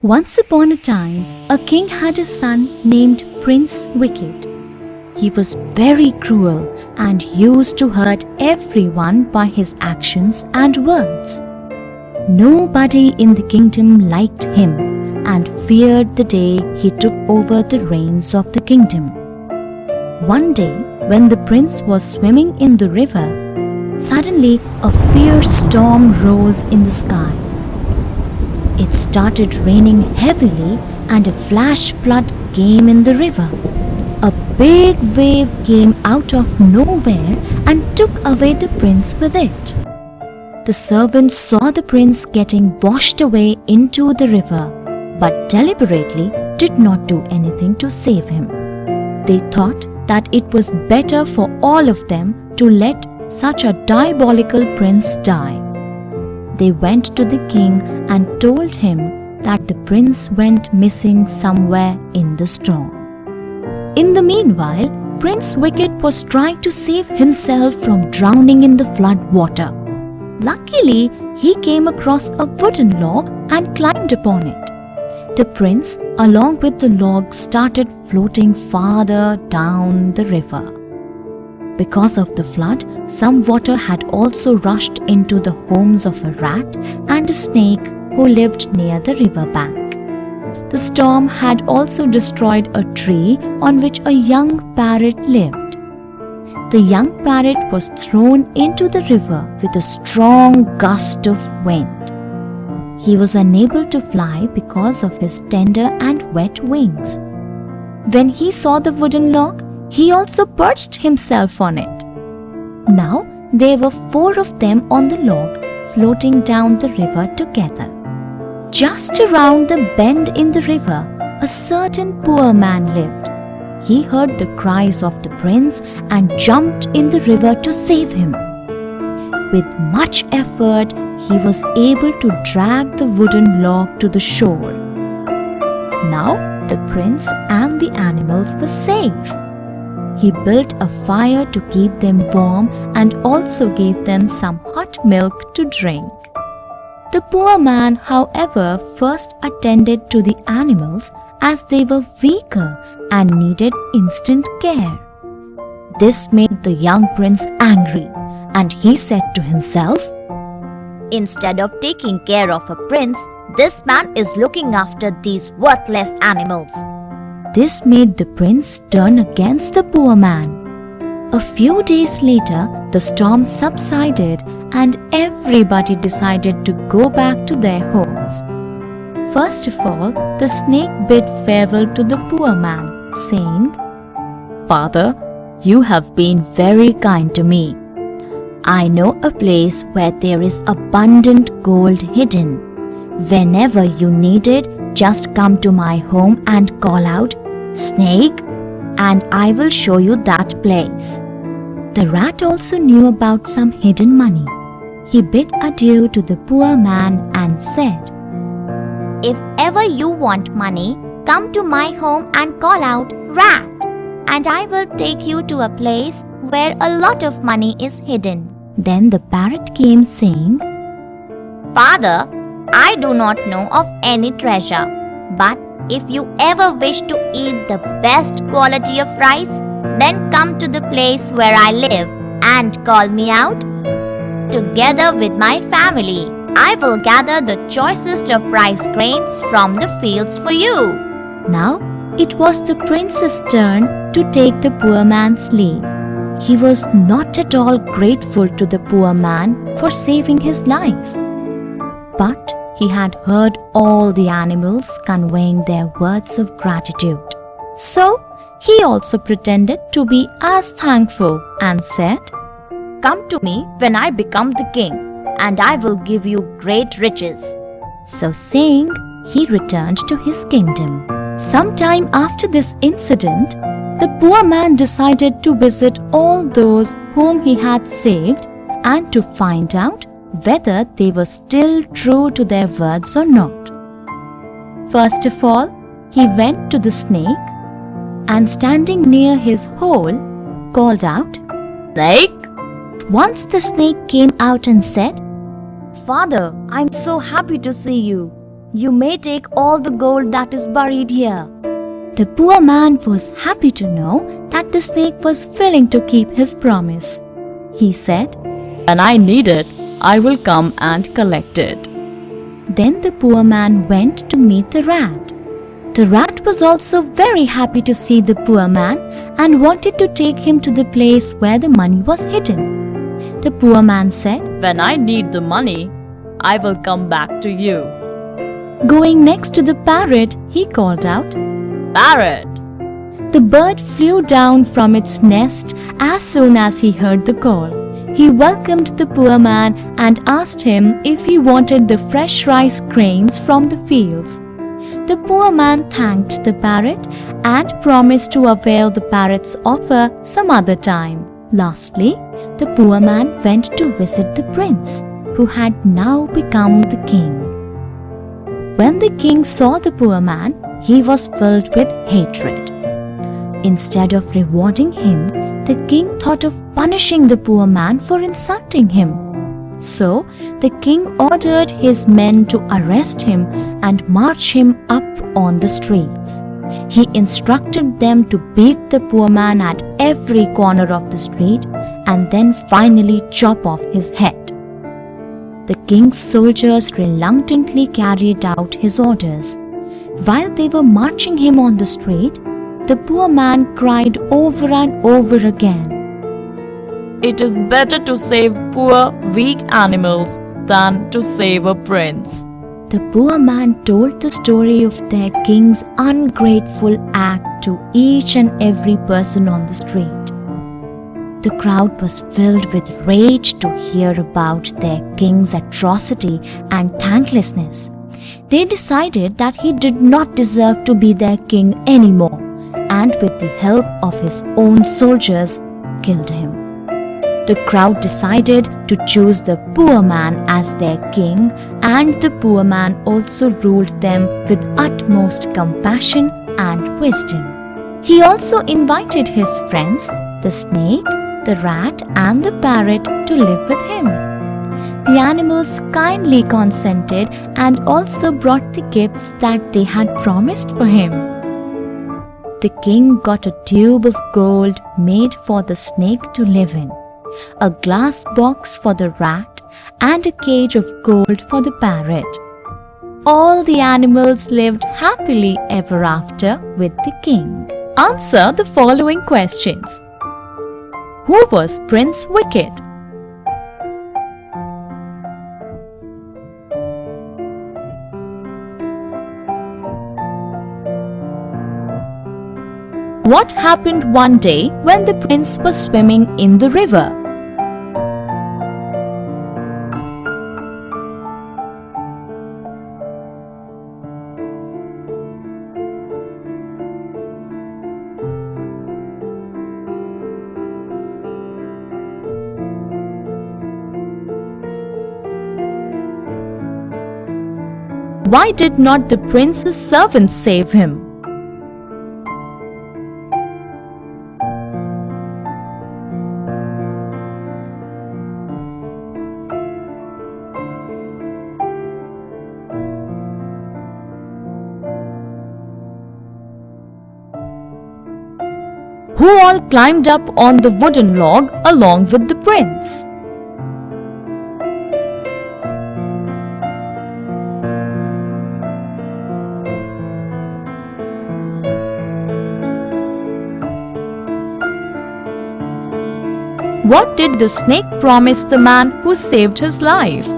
Once upon a time, a king had a son named Prince Wicked. He was very cruel and used to hurt everyone by his actions and words. Nobody in the kingdom liked him and feared the day he took over the reins of the kingdom. One day, when the prince was swimming in the river, suddenly a fierce storm rose in the sky. It started raining heavily and a flash flood came in the river. A big wave came out of nowhere and took away the prince with it. The servants saw the prince getting washed away into the river, but deliberately did not do anything to save him. They thought that it was better for all of them to let such a diabolical prince die. They went to the king and told him that the prince went missing somewhere in the storm. In the meanwhile, Prince Wicked was trying to save himself from drowning in the flood water. Luckily, he came across a wooden log and climbed upon it. The prince, along with the log, started floating farther down the river. Because of the flood, some water had also rushed into the homes of a rat and a snake who lived near the river bank. The storm had also destroyed a tree on which a young parrot lived. The young parrot was thrown into the river with a strong gust of wind. He was unable to fly because of his tender and wet wings. When he saw the wooden log, he also perched himself on it. Now there were 4 of them on the log floating down the river together. Just around the bend in the river, a certain poor man lived. He heard the cries of the prince and jumped in the river to save him. With much effort, he was able to drag the wooden log to the shore. Now the prince and the animals were safe. He built a fire to keep them warm and also gave them some hot milk to drink. The poor man, however, first attended to the animals as they were weaker and needed instant care. This made the young prince angry, and he said to himself, "Instead of taking care of a prince, this man is looking after these worthless animals." This made the prince turn against the poor man. A few days later, the storm subsided and everybody decided to go back to their homes. First of all, the snake bid farewell to the poor man, saying, "Father, you have been very kind to me. I know a place where there is abundant gold hidden. Whenever you need it, just come to my home and call out, 'Snake,' and I will show you that place." The rat also knew about some hidden money. He bid adieu to the poor man and said, "If ever you want money, come to my home and call out, 'Rat,' and I will take you to a place where a lot of money is hidden." Then the parrot came saying, "Father, I do not know of any treasure, but if you ever wish to eat the best quality of rice, then come to the place where I live and call me out. Together with my family, I will gather the choicest of rice grains from the fields for you." Now it was the prince's turn to take the poor man's leave. He was not at all grateful to the poor man for saving his life. But he had heard all the animals conveying their words of gratitude. So he also pretended to be as thankful and said, "Come to me when I become the king, and I will give you great riches." So saying, he returned to his kingdom. Sometime after this incident, the poor man decided to visit all those whom he had saved and to find out whether they were still true to their words or not. First of all, he went to the snake and standing near his hole, called out, "Snake!" Once the snake came out and said, "Father, I'm so happy to see you. You may take all the gold that is buried here. The poor man was happy to know that the snake was willing to keep his promise. He said, "When I need it, I will come and collect it." Then the poor man went to meet the rat. The rat was also very happy to see the poor man and wanted to take him to the place where the money was hidden. The poor man said, "When I need the money, I will come back to you." Going next to the parrot, he called out, "Parrot!" The bird flew down from its nest as soon as he heard the call. He welcomed the poor man and asked him if he wanted the fresh rice grains from the fields. The poor man thanked the parrot and promised to avail the parrot's offer some other time. Lastly, the poor man went to visit the prince, who had now become the king. When the king saw the poor man, he was filled with hatred. Instead of rewarding him, the king thought of punishing the poor man for insulting him. So the king ordered his men to arrest him and march him up on the streets. He instructed them to beat the poor man at every corner of the street and then finally chop off his head. The king's soldiers reluctantly carried out his orders. While they were marching him on the street, the poor man cried over and over again, "It is better to save poor, weak animals than to save a prince." The poor man told the story of their king's ungrateful act to each and every person on the street. The crowd was filled with rage to hear about their king's atrocity and thanklessness. They decided that he did not deserve to be their king anymore, and with the help of his own soldiers, killed him. The crowd decided to choose the poor man as their king, and the poor man also ruled them with utmost compassion and wisdom. He also invited his friends, the snake, the rat, and the parrot to live with him. The animals kindly consented and also brought the gifts that they had promised for him. The king got a tube of gold made for the snake to live in, a glass box for the rat, and a cage of gold for the parrot. All the animals lived happily ever after with the king. Answer the following questions. Who was Prince Wicked? What happened one day when the prince was swimming in the river? Why did not the prince's servants save him? Who all climbed up on the wooden log along with the prince? What did the snake promise the man who saved his life?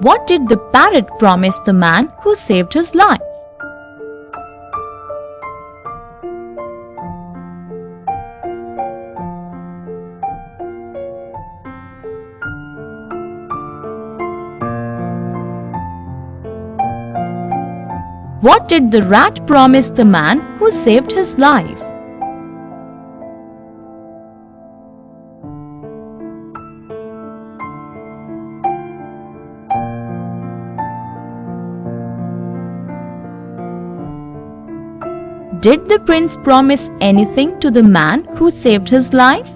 What did the parrot promise the man who saved his life? What did the rat promise the man who saved his life? Did the prince promise anything to the man who saved his life?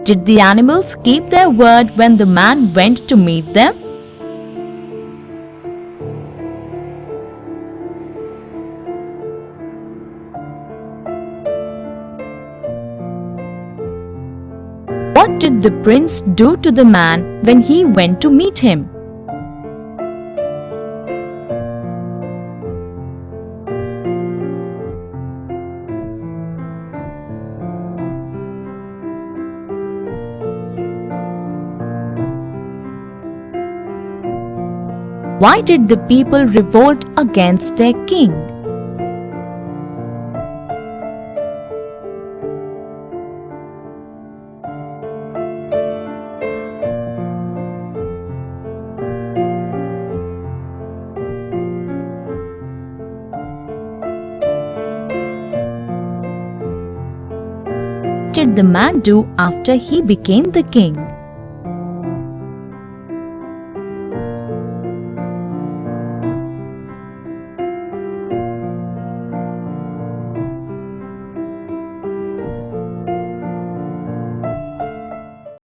Did the animals keep their word when the man went to meet them? What did the prince do to the man when he went to meet him? Why did the people revolt against their king? What did the man do after he became the king?